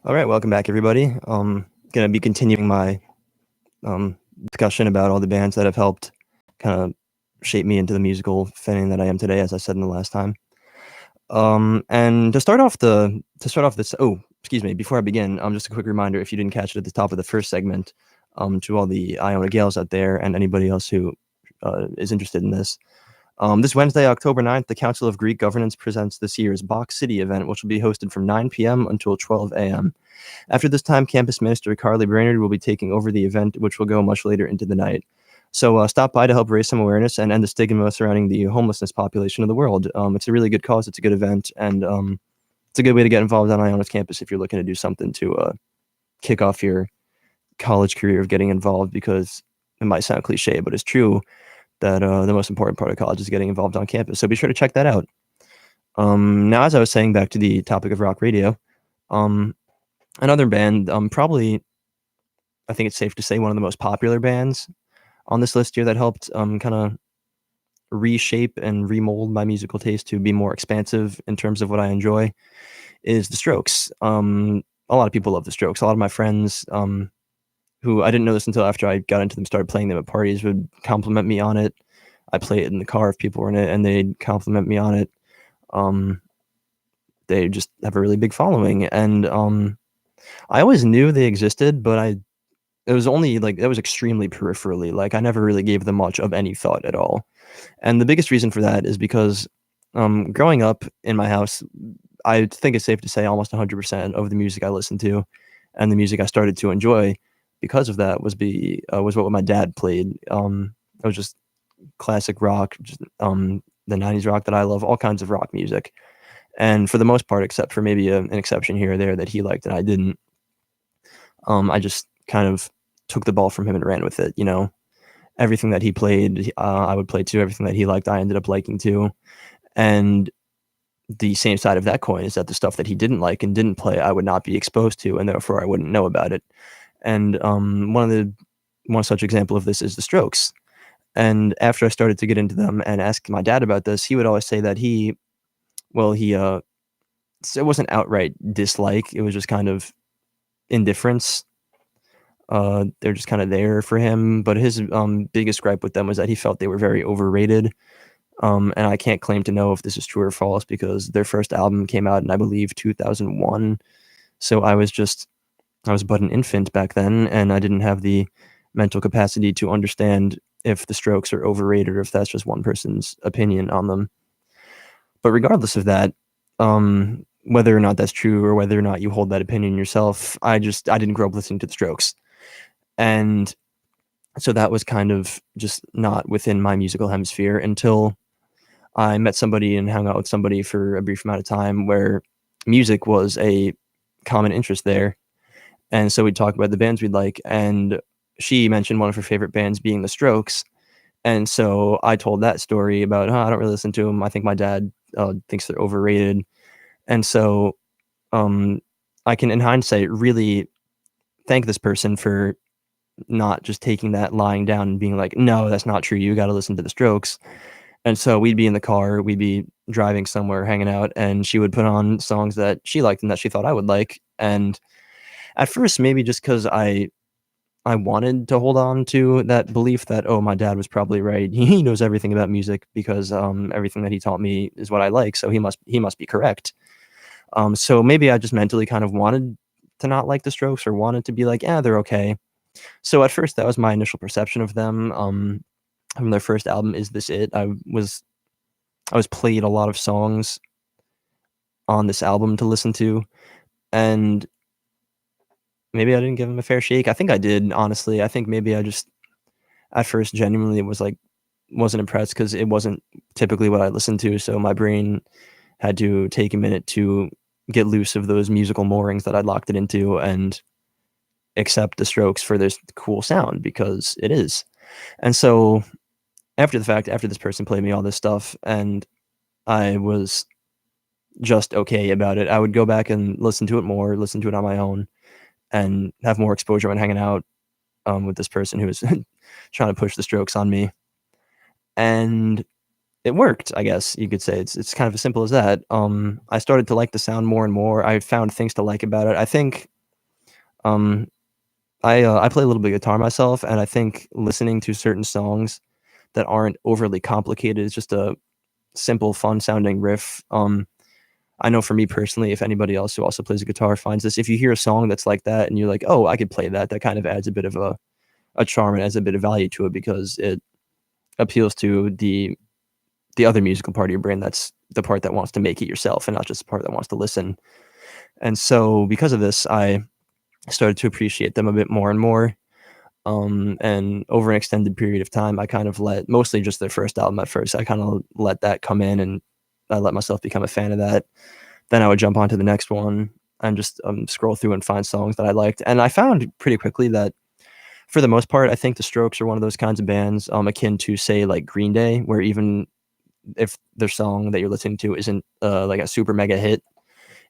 All right, welcome back, everybody. Gonna be continuing my discussion about all the bands that have helped kind of shape me into the musical fan that I am today, as I said in the last time. And to start off this, oh, excuse me, before I begin, just a quick reminder, if you didn't catch it at the top of the first segment, to all the Iona Gales out there and anybody else who is interested in this. This Wednesday, October 9th, the Council of Greek Governance presents this year's Box City event, which will be hosted from 9 p.m. until 12 a.m. After this time, Campus Minister Carly Brainerd will be taking over the event, which will go much later into the night. So stop by to help raise some awareness and end the stigma surrounding the homelessness population of the world. It's a really good cause. It's a good event, and it's a good way to get involved on Iona's campus if you're looking to do something to kick off your college career of getting involved, because it might sound cliche, but it's true that the most important part of college is getting involved on campus. So be sure to check that out. Now, as I was saying, back to the topic of rock radio, um, another band, probably, I think it's safe to say one of the most popular bands on this list here that helped kind of reshape and remold my musical taste to be more expansive in terms of what I enjoy is The Strokes. A lot of people love The Strokes. A lot of my friends, who I didn't know this until after I got into them, started playing them at parties, would compliment me on it. I play it in the car if people were in it, and they'd compliment me on it. Um, they just have a really big following, and I always knew they existed, but it was only like that was extremely peripherally. Like I never really gave them much of any thought at all. And the biggest reason for that is because growing up in my house, I think it's safe to say almost 100% of the music I listened to and the music I started to enjoy because of that was what my dad played. It was just classic rock, just, the 90s rock that I love, all kinds of rock music. And for the most part, except for maybe an exception here or there that he liked and I didn't, I just kind of took the ball from him and ran with it. Everything that he played, I would play too. Everything that he liked, I ended up liking too. And the same side of that coin is that the stuff that he didn't like and didn't play, I would not be exposed to, and therefore I wouldn't know about it. And one such example of this is the Strokes. And after I started to get into them and ask my dad about this, he would always say that it wasn't outright dislike, it was just kind of indifference. They're just kind of there for him. But his biggest gripe with them was that he felt they were very overrated. And I can't claim to know if this is true or false because their first album came out in, I believe, 2001. So I was but an infant back then, and I didn't have the mental capacity to understand if the Strokes are overrated or if that's just one person's opinion on them. But regardless of that, whether or not that's true or whether or not you hold that opinion yourself, I didn't grow up listening to the Strokes. And so that was kind of just not within my musical hemisphere until I met somebody and hung out with somebody for a brief amount of time where music was a common interest there. And so we'd talk about the bands we'd like. And she mentioned one of her favorite bands being the Strokes. And so I told that story about, I don't really listen to them. I think my dad thinks they're overrated. And so I can, in hindsight, really thank this person for not just taking that lying down and being like, no, that's not true. You got to listen to the Strokes. And so we'd be in the car, we'd be driving somewhere, hanging out, and she would put on songs that she liked and that she thought I would like. And at first, maybe just because I wanted to hold on to that belief that, oh, my dad was probably right. He knows everything about music because everything that he taught me is what I like, so he must be correct. So maybe I just mentally kind of wanted to not like the Strokes or wanted to be like, yeah, they're okay. So at first, that was my initial perception of them. From their first album, Is This It? I was played a lot of songs on this album to listen to, and maybe I didn't give them a fair shake. I think I did, honestly. I think maybe I just at first genuinely wasn't impressed because it wasn't typically what I listened to, so my brain had to take a minute to get loose of those musical moorings that I'd locked it into and accept the Strokes for this cool sound because it is. And so after the fact, after this person played me all this stuff and I was just okay about it, I would go back and listen to it more, listen to it on my own, and have more exposure when hanging out with this person who was trying to push the Strokes on me. And it worked, I guess you could say. It's kind of as simple as that. I started to like the sound more and more. I found things to like about it. I think um, I play a little bit of guitar myself, and I think listening to certain songs that aren't overly complicated, it's just a simple, fun sounding riff. I know for me personally, if anybody else who also plays a guitar finds this, if you hear a song that's like that and you're like, oh, I could play that, that kind of adds a bit of a charm and adds a bit of value to it because it appeals to the other musical part of your brain. That's the part that wants to make it yourself and not just the part that wants to listen. And so because of this, I started to appreciate them a bit more and more. And over an extended period of time, I kind of let mostly just their first album at first. I kind of let that come in and I let myself become a fan of that. Then I would jump onto the next one and just scroll through and find songs that I liked. And I found pretty quickly that for the most part, I think the Strokes are one of those kinds of bands akin to say like Green Day, where even if their song that you're listening to isn't like a super mega hit,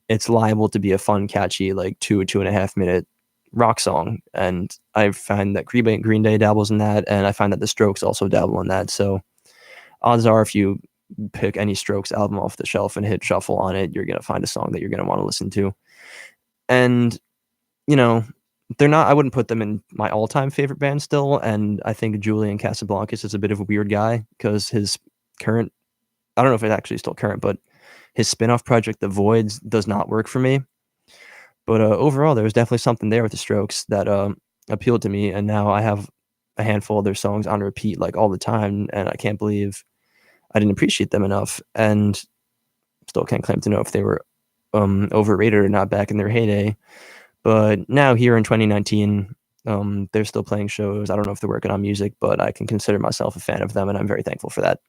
it's liable to be a fun, catchy, like 2.5 minute rock song. And I find that Green Day dabbles in that, and I find that the Strokes also dabble in that. So odds are, if you pick any Strokes album off the shelf and hit shuffle on it, you're gonna find a song that you're gonna want to listen to. And you know, they're not. I wouldn't put them in my all-time favorite band still. And I think Julian Casablancas is a bit of a weird guy because his current, I don't know if it's actually still current, but his spin-off project, The Voids, does not work for me. But overall, there was definitely something there with the Strokes that appealed to me, and now I have a handful of their songs on repeat like all the time, and I can't believe I didn't appreciate them enough, and still can't claim to know if they were overrated or not back in their heyday. But now here in 2019, they're still playing shows. I don't know if they're working on music, but I can consider myself a fan of them, and I'm very thankful for that.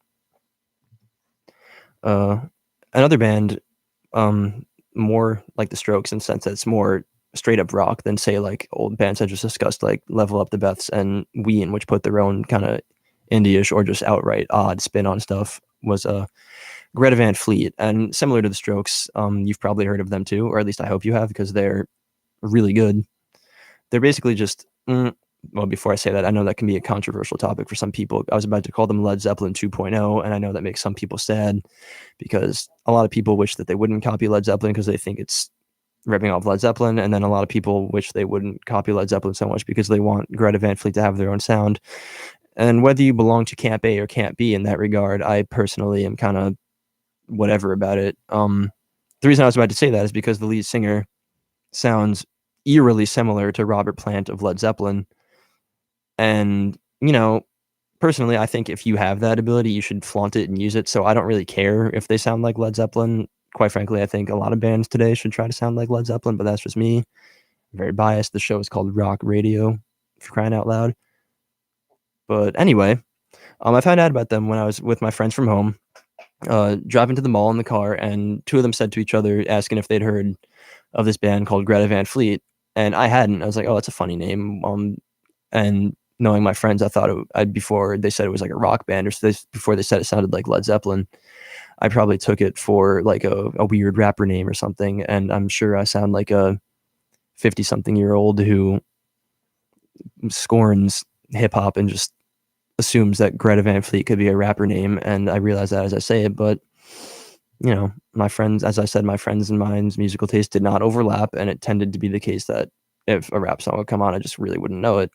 Uh, Another band, more like the Strokes in the sense that it's more straight up rock than say like old bands I just discussed, like Level Up the Beths and Ween, which put their own kind of indie-ish or just outright odd spin on stuff, was Greta Van Fleet. And similar to the Strokes, you've probably heard of them too, or at least I hope you have, because they're really good. They're basically just well, before I say that, I know that can be a controversial topic for some people. I was about to call them Led Zeppelin 2.0, and I know that makes some people sad because a lot of people wish that they wouldn't copy Led Zeppelin because they think it's ripping off Led Zeppelin, and then a lot of people wish they wouldn't copy Led Zeppelin so much because they want Greta Van Fleet to have their own sound. And whether you belong to Camp A or Camp B in that regard, I personally am kind of whatever about it. The reason I was about to say that is because the lead singer sounds eerily similar to Robert Plant of Led Zeppelin. And, personally, I think if you have that ability, you should flaunt it and use it. So I don't really care if they sound like Led Zeppelin. Quite frankly, I think a lot of bands today should try to sound like Led Zeppelin, but that's just me. I'm very biased. The show is called Rock Radio, for crying out loud. But anyway, I found out about them when I was with my friends from home, driving to the mall in the car, and two of them said to each other, asking if they'd heard of this band called Greta Van Fleet. And I hadn't. I was like, oh, that's a funny name. And knowing my friends, I thought before they said it was like a rock band, or before they said it sounded like Led Zeppelin, I probably took it for like a weird rapper name or something. And I'm sure I sound like a 50-something-year-old who scorns hip hop and just assumes that Greta Van Fleet could be a rapper name. And I realize that as I say it, but my friends, as I said, my friends and mine's musical taste did not overlap, and it tended to be the case that if a rap song would come on, I just really wouldn't know it.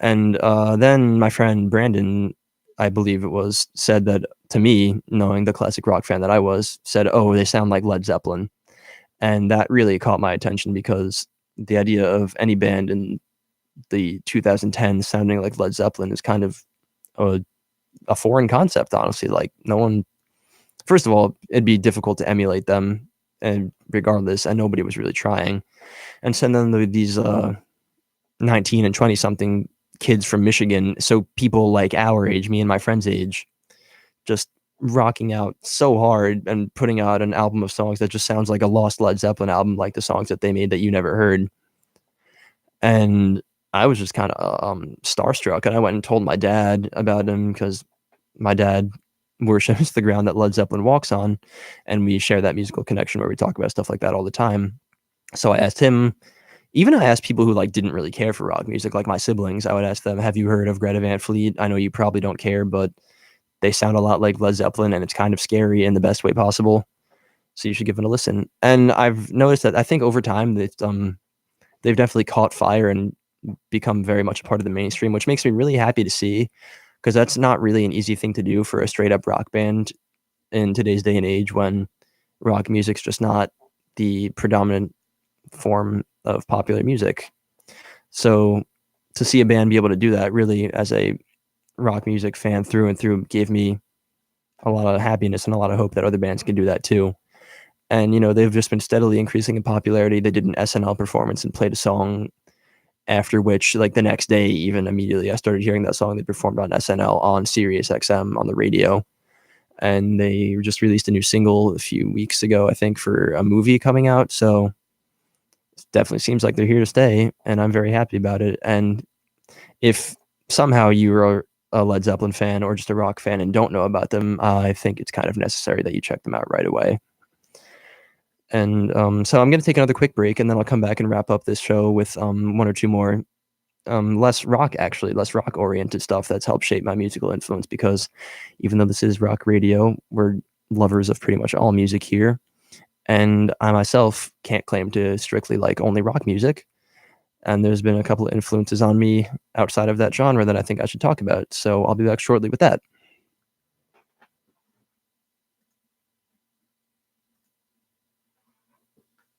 And then my friend Brandon, I believe it was, said that to me, knowing the classic rock fan that I was, said, oh, they sound like Led Zeppelin. And that really caught my attention because the idea of any band in the 2010s sounding like Led Zeppelin is kind of a foreign concept, honestly. Like, no one, first of all, it'd be difficult to emulate them, and regardless, and nobody was really trying. And so then these 19 and 20 something kids from Michigan, so people like our age, me and my friend's age, just rocking out so hard and putting out an album of songs that just sounds like a lost Led Zeppelin album, like the songs that they made that you never heard. And I was just kind of starstruck, and I went and told my dad about him because my dad worships the ground that Led Zeppelin walks on, and we share that musical connection where we talk about stuff like that all the time. So I asked him. Even I asked people who like didn't really care for rock music, like my siblings. I would ask them, "Have you heard of Greta Van Fleet? I know you probably don't care, but they sound a lot like Led Zeppelin, and it's kind of scary in the best way possible. So you should give it a listen. And I've noticed that I think over time that they've definitely caught fire and become very much a part of the mainstream, which makes me really happy to see, because that's not really an easy thing to do for a straight up rock band in today's day and age, when rock music's just not the predominant form of popular music. So to see a band be able to do that, really, as a rock music fan through and through, gave me a lot of happiness and a lot of hope that other bands can do that too. And they've just been steadily increasing in popularity. They did an SNL performance and played a song, after which, like the next day, even immediately, I started hearing that song they performed on SNL on Sirius XM on the radio. And they just released a new single a few weeks ago, I think, for a movie coming out. So it definitely seems like they're here to stay, and I'm very happy about it. And if somehow you're a Led Zeppelin fan or just a rock fan and don't know about them, I think it's kind of necessary that you check them out right away. And so I'm going to take another quick break, and then I'll come back and wrap up this show with one or two more less rock oriented stuff that's helped shape my musical influence, because even though this is rock radio, we're lovers of pretty much all music here. And I myself can't claim to strictly like only rock music. And there's been a couple of influences on me outside of that genre that I think I should talk about. So I'll be back shortly with that.